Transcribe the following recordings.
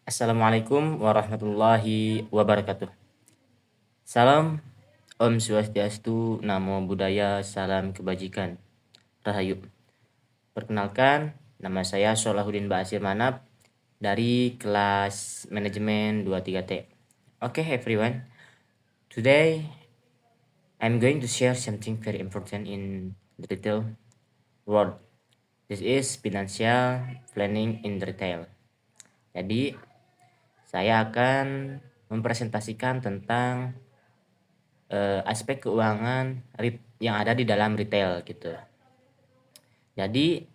Assalamualaikum warahmatullahi wabarakatuh. Salam, Om Swastiastu, Namo Buddhaya, Salam Kebajikan, Rahayu. Perkenalkan, nama saya Solahuddin Ba'asir Manap dari kelas manajemen 23T. Okay everyone, today I'm going to share something very important in the retail world. This is financial planning in retail. Jadi, saya akan mempresentasikan tentang aspek keuangan yang ada di dalam retail gitu. Jadi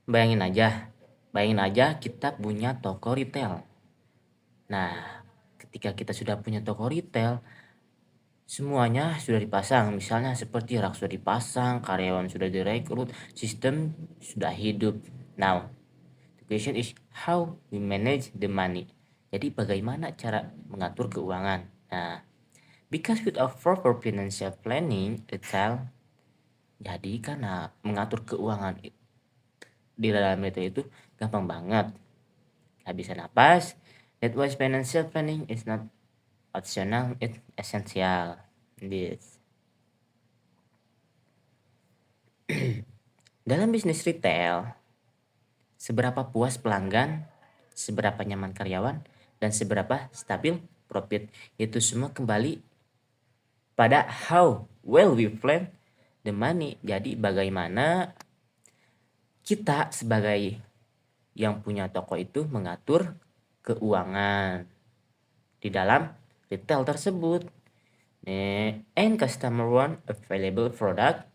bayangin aja kita punya toko retail. Nah, ketika kita sudah punya toko retail, semuanya sudah dipasang, misalnya seperti rak sudah dipasang, karyawan sudah direkrut, sistem sudah hidup. Now, the question is how we manage the money. Jadi bagaimana cara mengatur keuangan? Nah, because without proper financial planning, retail, jadi karena mengatur keuangan di dalam retail itu gampang banget. Habisan napas. That was financial planning is not optional, it's essential. This. Dalam bisnis retail, seberapa puas pelanggan, seberapa nyaman karyawan, dan seberapa stabil profit, itu semua kembali pada how well we plan the money. Jadi bagaimana kita sebagai yang punya toko itu mengatur keuangan di dalam retail tersebut. And customer want available product,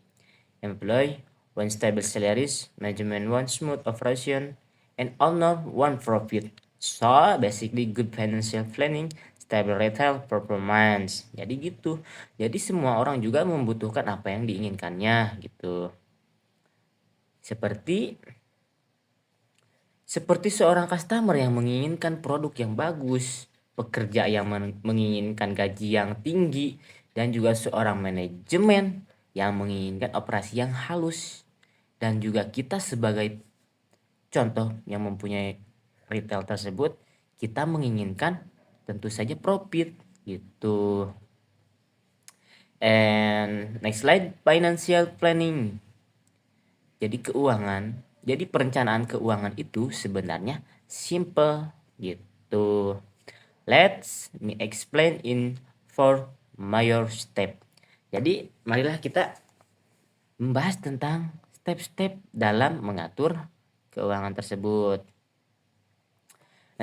employee want stable salaries, management want smooth operation, and owner want profit. So basically good financial planning, stable retail performance. Jadi gitu. Jadi semua orang juga membutuhkan apa yang diinginkannya gitu. Seperti seorang customer yang menginginkan produk yang bagus, pekerja yang menginginkan gaji yang tinggi, dan juga seorang manajemen yang menginginkan operasi yang halus. Dan juga kita sebagai contoh yang mempunyai retail tersebut, kita menginginkan tentu saja profit gitu. And next slide, financial planning. Jadi perencanaan keuangan itu sebenarnya simple gitu. Let's me explain in 4 major step. Jadi marilah kita membahas tentang step-step dalam mengatur keuangan tersebut.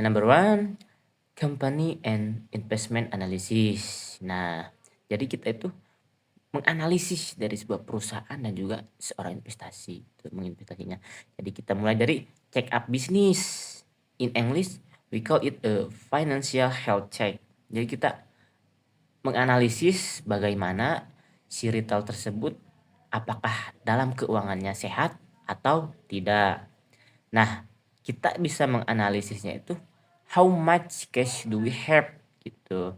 Number 1, company and investment analysis. Nah, jadi kita itu menganalisis dari sebuah perusahaan dan juga seorang investasi untuk menginvestasinya. Jadi kita mulai dari check up bisnis. In English we call it a financial health check. Jadi kita menganalisis bagaimana si retail tersebut apakah dalam keuangannya sehat atau tidak. Nah, kita bisa menganalisisnya itu how much cash do we have gitu.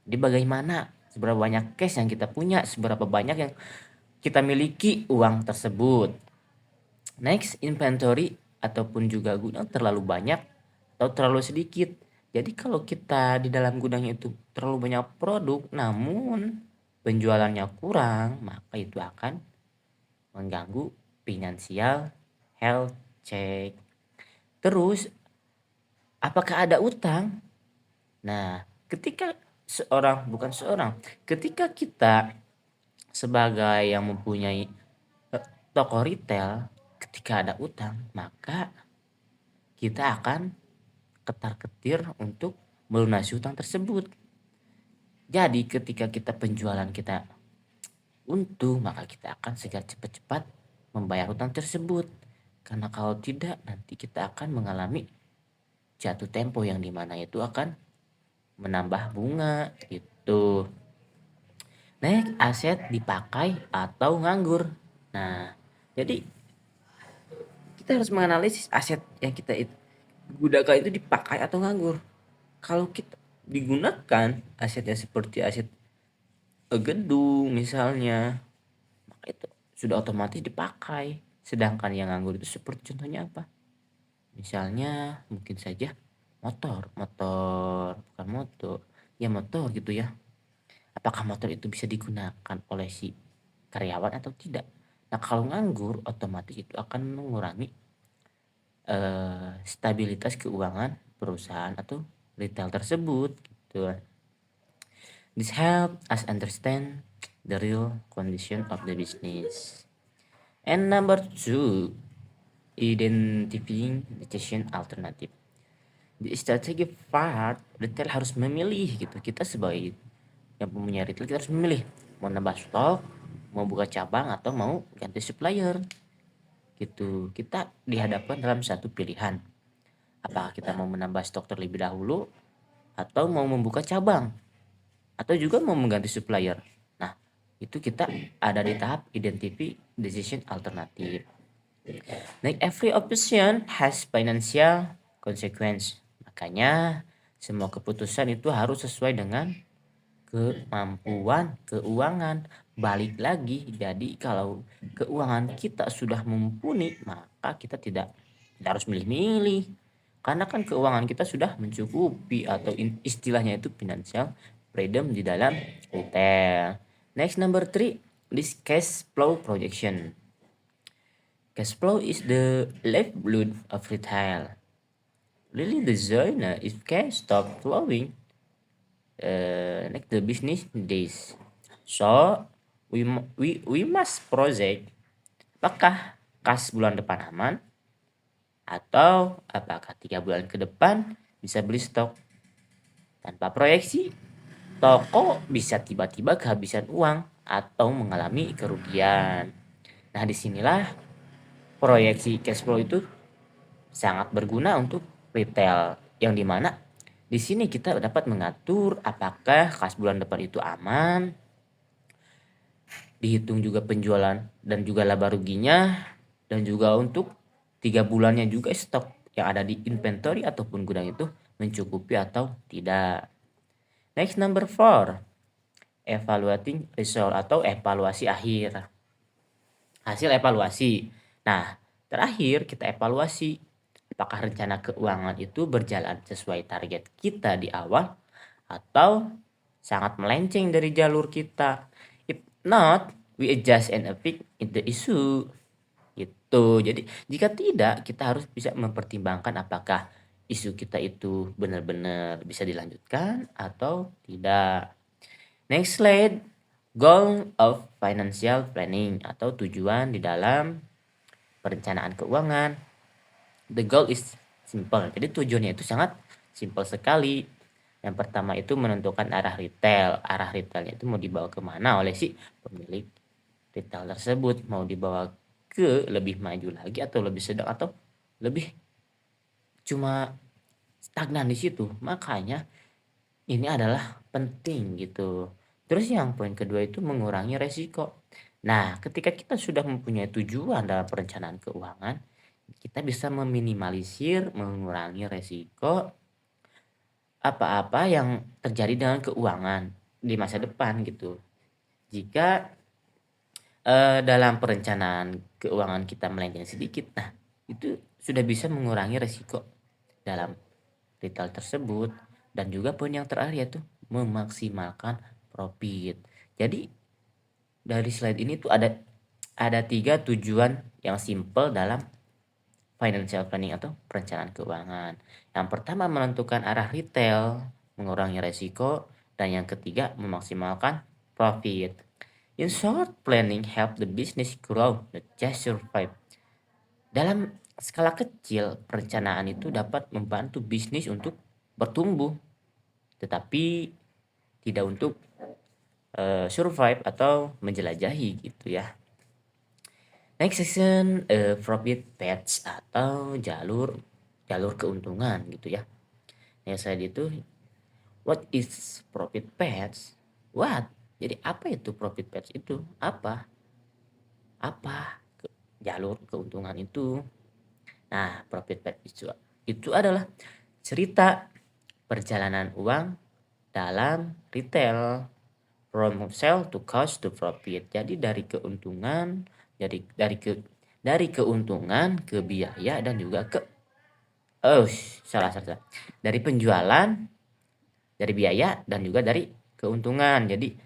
Jadi bagaimana seberapa banyak cash yang kita punya, seberapa banyak yang kita miliki uang tersebut. Next, inventory ataupun juga gudang terlalu banyak atau terlalu sedikit. Jadi kalau kita di dalam gudangnya itu terlalu banyak produk namun penjualannya kurang, maka itu akan mengganggu financial health check. Terus, apakah ada utang? Nah, ketika ketika kita sebagai yang mempunyai toko retail, ketika ada utang, maka kita akan ketar-ketir untuk melunasi utang tersebut. Jadi ketika kita penjualan kita untung, maka kita akan segera cepat-cepat membayar utang tersebut. Karena kalau tidak, nanti kita akan mengalami jatuh tempo yang dimana itu akan menambah bunga gitu. Next, aset dipakai atau nganggur. Nah, jadi kita harus menganalisis aset yang kita gunakan itu dipakai atau nganggur. Kalau kita digunakan asetnya seperti aset gedung misalnya, maka itu sudah otomatis dipakai. Sedangkan yang nganggur itu seperti contohnya apa? Misalnya mungkin saja motor bukan motor, ya motor gitu ya. Apakah motor itu bisa digunakan oleh si karyawan atau tidak? Nah, kalau nganggur otomatis itu akan mengurangi stabilitas keuangan perusahaan atau retail tersebut gitu. This help us understand the real condition of the business. And number two, identifying decision alternative. Di strategic part, retail harus memilih gitu. Kita sebagai yang punya retail kita harus memilih mau nambah stok, mau buka cabang atau mau ganti supplier gitu. Kita dihadapkan dalam satu pilihan. Apakah kita mau menambah stok terlebih dahulu atau mau membuka cabang atau juga mau mengganti supplier. Nah, itu kita ada di tahap identify decision alternative. Like every option has financial consequence. Makanya semua keputusan itu harus sesuai dengan kemampuan keuangan. Balik lagi, jadi kalau keuangan kita sudah mumpuni, maka kita tidak harus milih-milih. Karena kan keuangan kita sudah mencukupi atau istilahnya itu financial freedom di dalam retail. Next number 3, this cash flow projection. Cash flow is the lifeblood of retail. Really the zone if cash stop flowing, like the business days. So we must project apakah kas bulan depan aman atau apakah 3 bulan ke depan bisa beli stok. Tanpa proyeksi, toko bisa tiba-tiba kehabisan uang atau mengalami kerugian. Nah, disinilah proyeksi cash flow itu sangat berguna untuk retail, yang dimana di sini kita dapat mengatur apakah kas bulan depan itu aman, dihitung juga penjualan dan juga laba ruginya, dan juga untuk 3 bulannya juga stok yang ada di inventory ataupun gudang itu mencukupi atau tidak. Next number 4, evaluating result atau evaluasi akhir. Hasil evaluasi. Nah, terakhir kita evaluasi apakah rencana keuangan itu berjalan sesuai target kita di awal atau sangat melenceng dari jalur kita. If not, we adjust and fix the issue. Gitu. Jadi jika tidak, kita harus bisa mempertimbangkan apakah isu kita itu benar-benar bisa dilanjutkan atau tidak. Next slide, goal of financial planning atau tujuan di dalam perencanaan keuangan. The goal is simple. Jadi tujuannya itu sangat simple sekali. Yang pertama itu menentukan arah retail. Arah retailnya itu mau dibawa kemana oleh si pemilik retail tersebut. Mau dibawa ke lebih maju lagi atau lebih sedang atau lebih cuma stagnan di situ. Makanya ini adalah penting gitu. Terus yang poin kedua itu mengurangi resiko. Nah, ketika kita sudah mempunyai tujuan dalam perencanaan keuangan, kita bisa meminimalisir, mengurangi resiko apa-apa yang terjadi dengan keuangan di masa depan gitu. Jika dalam perencanaan keuangan kita melenceng sedikit, nah itu sudah bisa mengurangi resiko dalam retail tersebut. Dan juga poin yang terakhir yaitu memaksimalkan profit. Jadi dari slide ini tuh ada 3 tujuan yang simple dalam financial planning atau perencanaan keuangan. Yang pertama menentukan arah retail, mengurangi resiko, dan yang ketiga memaksimalkan profit. In short, planning help the business grow, not just survive. Dalam skala kecil, perencanaan itu dapat membantu bisnis untuk bertumbuh, tetapi tidak untuk survive atau menjelajahi gitu ya. Next section, profit paths atau jalur keuntungan gitu ya. Next slide itu, what is profit paths? What? Jadi apa itu profit paths itu? Apa jalur keuntungan itu? Nah, profit path itu adalah cerita perjalanan uang dalam retail from sale to cost to profit. Jadi dari keuntungan, dari keuntungan ke biaya dan juga ke Oh, salah. Dari penjualan, dari biaya, dan juga dari keuntungan. Jadi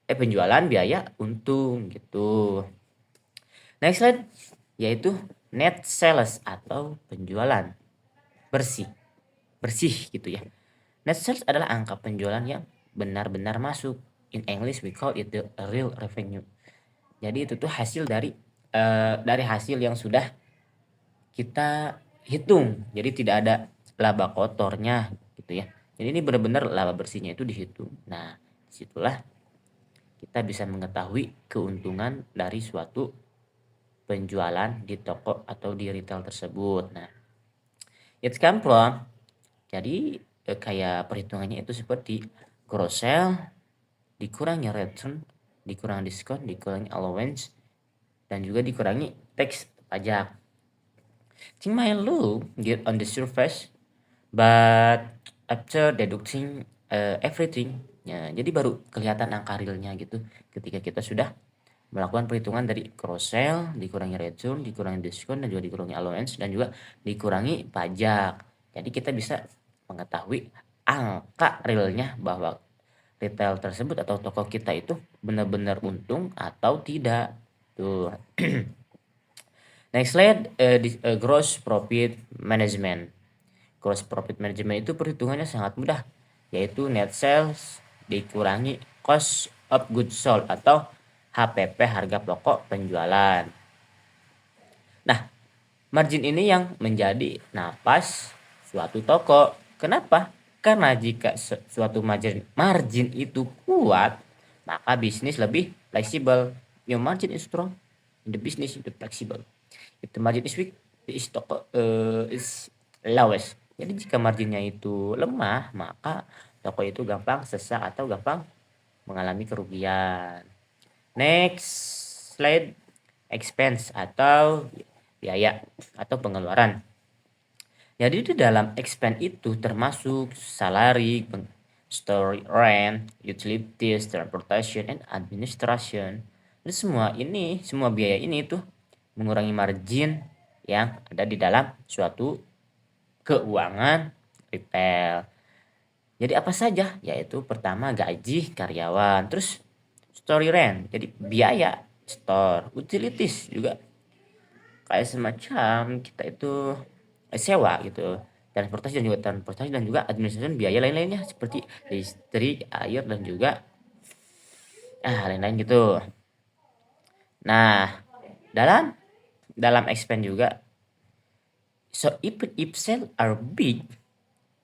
penjualan, biaya, untung gitu. Next slide, yaitu net sales atau penjualan bersih. Bersih gitu ya. Net sales adalah angka penjualan yang benar-benar masuk. In English we call it the real revenue. Jadi itu tuh hasil dari hasil yang sudah kita hitung. Jadi tidak ada laba kotornya gitu ya. Jadi ini benar-benar laba bersihnya itu dihitung. Nah, disitulah kita bisa mengetahui keuntungan dari suatu penjualan di toko atau di retail tersebut. Nah, it come from, jadi kayak perhitungannya itu seperti gross sale dikurangi return, dikurangi diskon, dikurangi allowance, dan juga dikurangi tax pajak. Things might look good on the surface, but after deducting everything, ya, jadi baru kelihatan angka realnya gitu ketika kita sudah melakukan perhitungan dari cross sale, dikurangi return, dikurangi diskon, dan juga dikurangi allowance, dan juga dikurangi pajak. Jadi kita bisa mengetahui angka realnya bahwa retail tersebut atau toko kita itu benar-benar untung atau tidak. Tuh. Next slide, gross profit management. Gross profit management itu perhitungannya sangat mudah, yaitu net sales dikurangi cost of goods sold atau HPP, harga pokok penjualan. Nah, margin ini yang menjadi napas suatu toko. Kenapa? Karena jika suatu margin itu kuat, maka bisnis lebih fleksibel. Your margin is strong, the business is flexible. If the margin is weak, is toko is lowest. Jadi jika marginnya itu lemah, maka toko itu gampang sesak atau gampang mengalami kerugian. Next slide, expense atau biaya atau pengeluaran. Jadi di dalam expense itu termasuk salary, store rent, utilities, transportation, and administration. Dan semua biaya ini tuh mengurangi margin yang ada di dalam suatu keuangan retail. Jadi apa saja? Yaitu pertama gaji karyawan, terus store rent, jadi biaya store, utilities juga kayak semacam kita itu sewa gitu, transportasi dan juga administrasi biaya lain-lainnya seperti listrik, air, dan juga lain-lain gitu. Nah, dalam expense juga, so if sales are big,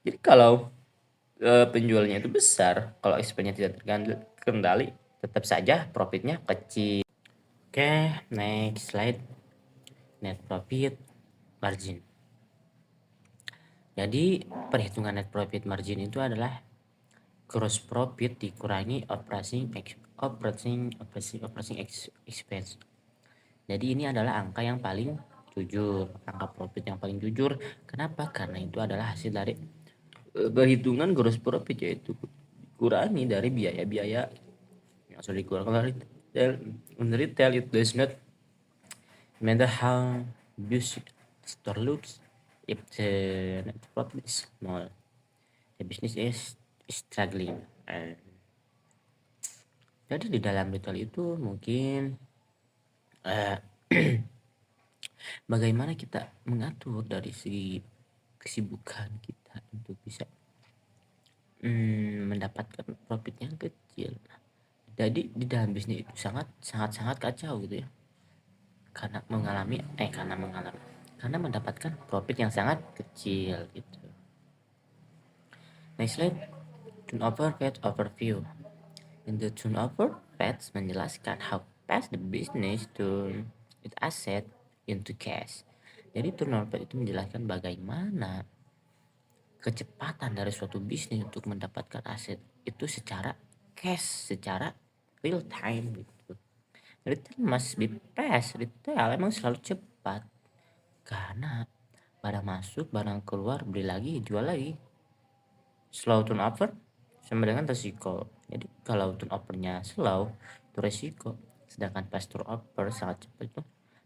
jadi kalau penjualannya itu besar, kalau expense-nya tidak terkendali, tetap saja profitnya kecil. Oke, next slide, net profit margin. Jadi perhitungan net profit margin itu adalah gross profit dikurangi operating expense. Jadi ini adalah angka yang paling jujur, angka profit yang paling jujur. Kenapa? Karena itu adalah hasil dari perhitungan gross profit, yaitu dikurangi dari biaya-biaya yang sudah dikeluarkan dari retail. It does not matter how big the store looks if the net profit is small. The business is struggling. Jadi di dalam retail itu mungkin bagaimana kita mengatur dari segi kesibukan kita untuk bisa mendapatkan profit yang kecil. Jadi di dalam bisnis itu sangat kacau gitu ya, karena mendapatkan profit yang sangat kecil gitu. Next slide, turnover rate overview. In the turnover rate menjelaskan how fast the business turn its asset into cash. Jadi turnover itu menjelaskan bagaimana kecepatan dari suatu bisnis untuk mendapatkan aset itu secara cash, secara real time gitu. Retail must be fast. Retail emang selalu cepat karena barang masuk, barang keluar, beli lagi, jual lagi. Slow turnover sama dengan resiko. Jadi kalau turnovernya slow itu resiko, sedangkan fast turnover sangat cepat itu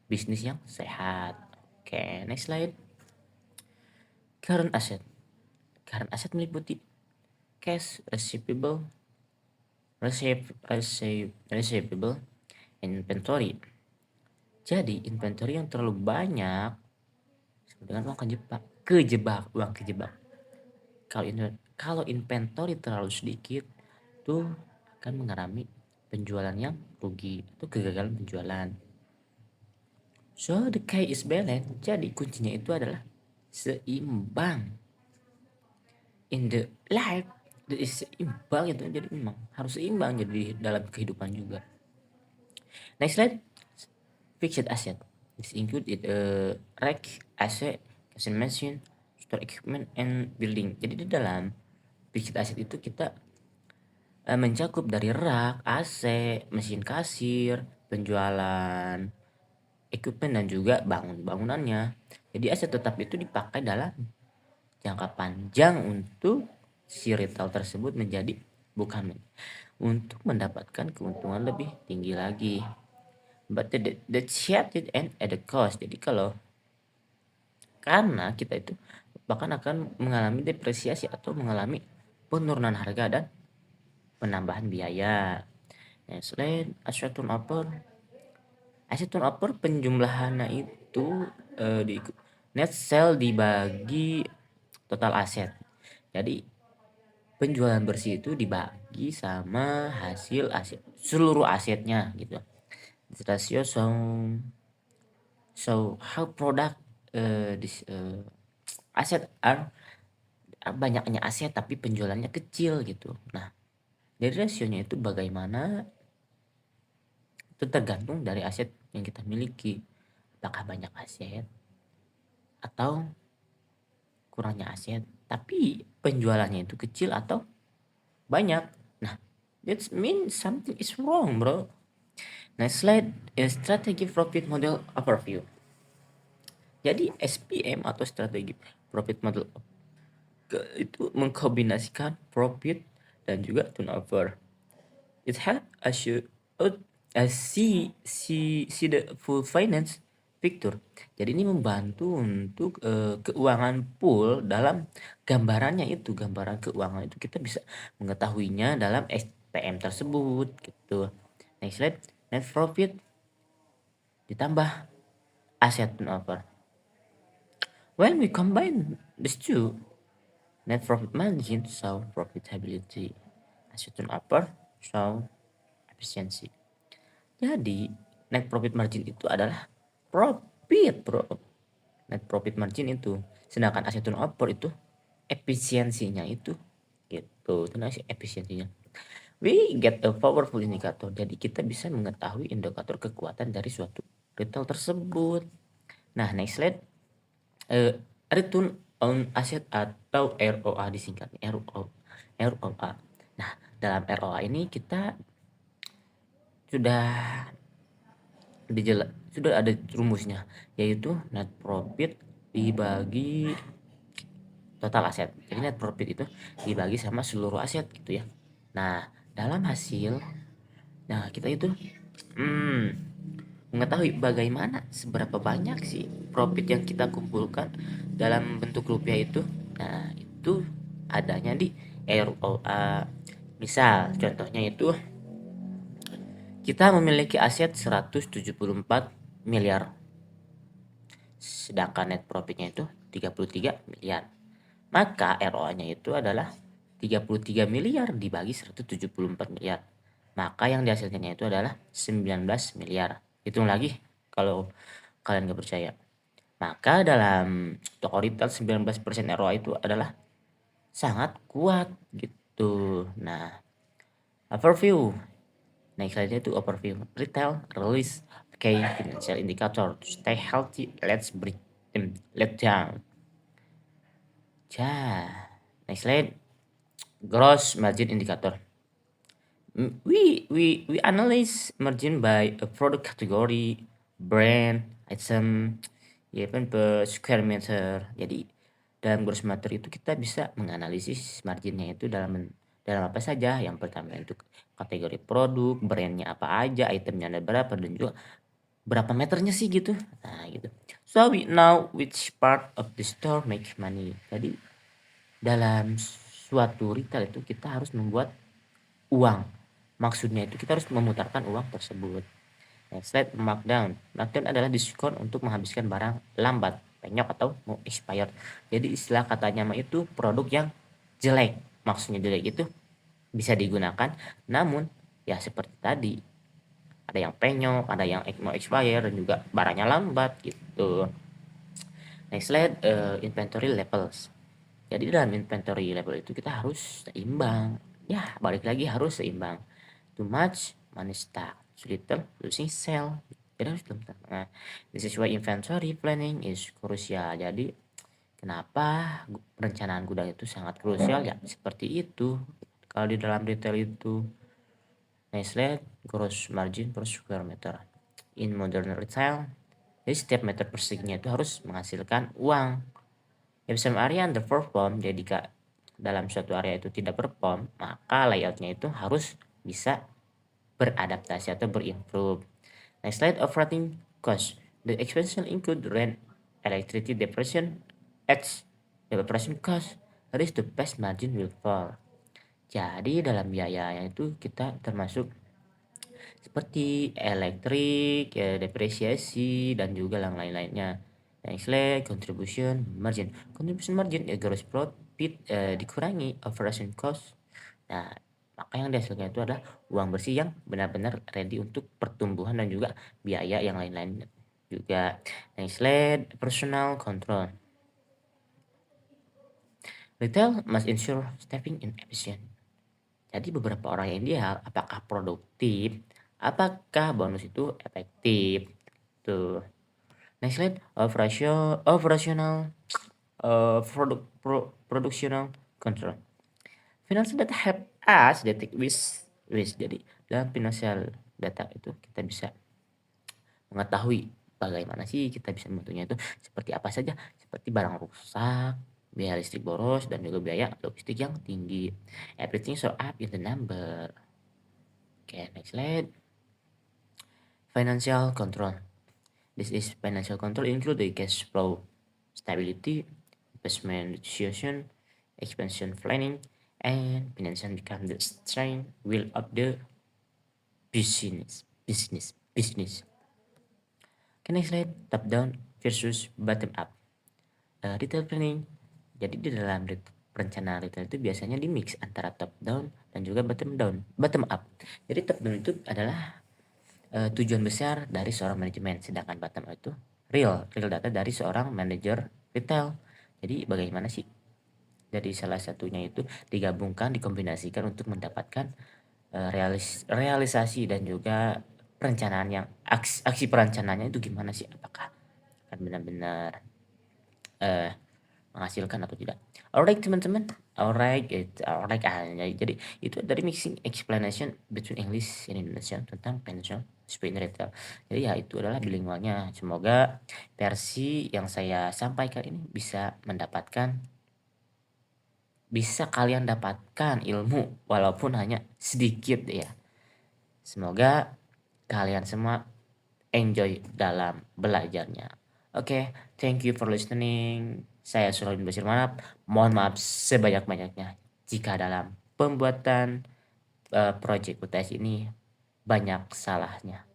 bisnis yang sehat. Oke, next slide. Current asset. Current asset meliputi cash, receivable, inventory. Jadi inventory yang terlalu banyak dengan uang kejebak. Kalau inventory terlalu sedikit, tuh akan mengalami penjualan yang rugi, itu kegagalan penjualan. So the key is balance. Jadi kuncinya itu adalah seimbang. In the life, itu seimbang itu, jadi memang harus seimbang jadi dalam kehidupan juga. Next slide. Fixed asset. This include rack, asset, cash machine, store equipment, and building. Jadi di dalam fixed asset itu kita mencakup dari rak, AC, mesin kasir, penjualan equipment dan juga bangunannya. Jadi aset tetap itu dipakai dalam jangka panjang untuk si retail tersebut menjadi bukan untuk mendapatkan keuntungan lebih tinggi lagi. But the share it and at the cost. Jadi karena kita itu bahkan akan mengalami depresiasi atau mengalami penurunan harga dan penambahan biaya. Nah, selain aset turnover penjumlahannya itu di net sale dibagi total aset. Jadi penjualan bersih itu dibagi sama hasil aset seluruh asetnya gitu. This ratio so how product this aset are banyaknya aset tapi penjualannya kecil gitu. Nah, dari rasionya itu bagaimana itu tergantung dari aset yang kita miliki. Apakah banyak aset atau kurangnya aset, tapi penjualannya itu kecil atau banyak. Nah, that means something is wrong, bro. Next slide is strategy profit model overview. Jadi SPM atau strategi profit model itu mengkombinasikan profit dan juga turnover. It help us see the full finance picture. Jadi ini membantu untuk keuangan pool dalam gambaran keuangan itu kita bisa mengetahuinya dalam SPM tersebut gitu. Next slide, net profit ditambah asset turnover. When we combine these two, net profit margin show profitability, asset turnover show efficiency. Jadi net profit margin itu adalah profit, bro. Net profit margin itu, sedangkan asset turnover itu efisiensinya itu gitu. Efisiensinya. We get a powerful indicator. Jadi kita bisa mengetahui indikator kekuatan dari suatu retail tersebut. Nah, next slide. Return on asset atau ROA disingkat. ROA. Nah, dalam ROA ini kita sudah ada rumusnya, yaitu net profit dibagi total aset. Jadi net profit itu dibagi sama seluruh aset gitu ya. Nah, dalam hasil, kita itu mengetahui bagaimana seberapa banyak sih profit yang kita kumpulkan dalam bentuk rupiah itu. Nah, itu adanya di ROA. Misal contohnya itu kita memiliki aset 174 miliar. Sedangkan net profitnya itu 33 miliar. Maka ROA-nya itu adalah 33 miliar dibagi 174 miliar. Maka yang dihasilkannya itu adalah 19 miliar. Hitung lagi kalau kalian gak percaya. Maka dalam toko retail 19% ROA itu adalah sangat kuat gitu. Nah, overview. Next slide itu overview. Retail release key financial indicator to stay healthy. Let's break them down. Next slide. Gross margin indicator. We analyze margin by a product category, brand, item, even per square meter. Jadi dalam gross margin itu kita bisa menganalisis marginnya itu dalam apa saja. Yang pertama itu kategori produk, brandnya apa aja, itemnya ada berapa, dan juga berapa meternya sih gitu. Nah gitu. So we know which part of the store make money. Jadi dalam suatu retail itu kita harus membuat uang. Maksudnya itu kita harus memutarkan uang tersebut. Next slide, markdown. Markdown adalah diskon untuk menghabiskan barang lambat, penyok atau mau expired. Jadi istilah katanya mah itu produk yang jelek. Maksudnya jelek itu bisa digunakan, namun ya seperti tadi ada yang penyok, ada yang mau expire dan juga barangnya lambat gitu. Next slide, inventory levels. Jadi dalam inventory level itu kita harus seimbang. Ya, balik lagi harus seimbang. Too much money stock, too little losing sale. Jadi harus belum. Nah, this is why inventory planning is crucial. Jadi kenapa perencanaan gudang itu sangat krusial ya seperti itu. Kalau di dalam retail itu. Next slide, gross margin per square meter. In modern retail, jadi setiap meter perseginya itu harus menghasilkan uang. If some area underperform, jadi dalam suatu area itu tidak perform, maka layoutnya itu harus bisa beradaptasi atau berimprove. Next slide, operating cost. The expenses include rent, electricity, depreciation, edge, the operation cost. That is the best margin will fall. Jadi dalam biayanya itu kita termasuk seperti elektrik, ya, depresiasi, dan juga yang lain-lainnya. Next slide, contribution margin. Contribution margin ya gross profit dikurangi operation cost. Nah, maka yang dihasilkan itu adalah uang bersih yang benar-benar ready untuk pertumbuhan dan juga biaya yang lain-lain juga. Next slide, personal control. Retail must ensure staffing in efficient. Jadi beberapa orang yang ideal, apakah produktif, apakah bonus itu efektif. Tuh. Next slide, operational productional control. Financial data help us detect risk. Jadi dalam financial data itu kita bisa mengetahui bagaimana sih kita bisa membentuknya itu seperti apa saja, seperti barang rusak, biaya listrik boros, dan juga biaya logistik yang tinggi. Everything show up in the number. Okay, next slide. Financial control. This is financial control include the cash flow stability, investment decision, expansion planning, and financial become the strength will of the business. Okay, next slide. Top down versus bottom up. Retail planning. Jadi di dalam perencanaan retail itu biasanya di mix antara top down dan juga bottom up. Jadi top down itu adalah tujuan besar dari seorang manajemen, sedangkan bottom up itu real data dari seorang manajer retail. Jadi bagaimana sih dari salah satunya itu digabungkan, dikombinasikan untuk mendapatkan realisasi dan juga perencanaan yang aksi perencanaannya itu gimana sih, apakah akan benar-benar menghasilkan atau tidak. Alright teman-teman, alright jadi itu dari mixing explanation between English and Indonesia tentang financial spin retail. Jadi ya itu adalah bilingualnya. Semoga versi yang saya sampaikan ini bisa kalian dapatkan ilmu walaupun hanya sedikit ya. Semoga kalian semua enjoy dalam belajarnya. Oke, thank you for listening. Saya Suraudin Basir Manap. Mohon maaf sebanyak-banyaknya jika dalam pembuatan proyek UTS ini banyak salahnya.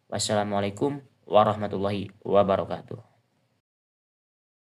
Wassalamualaikum warahmatullahi wabarakatuh.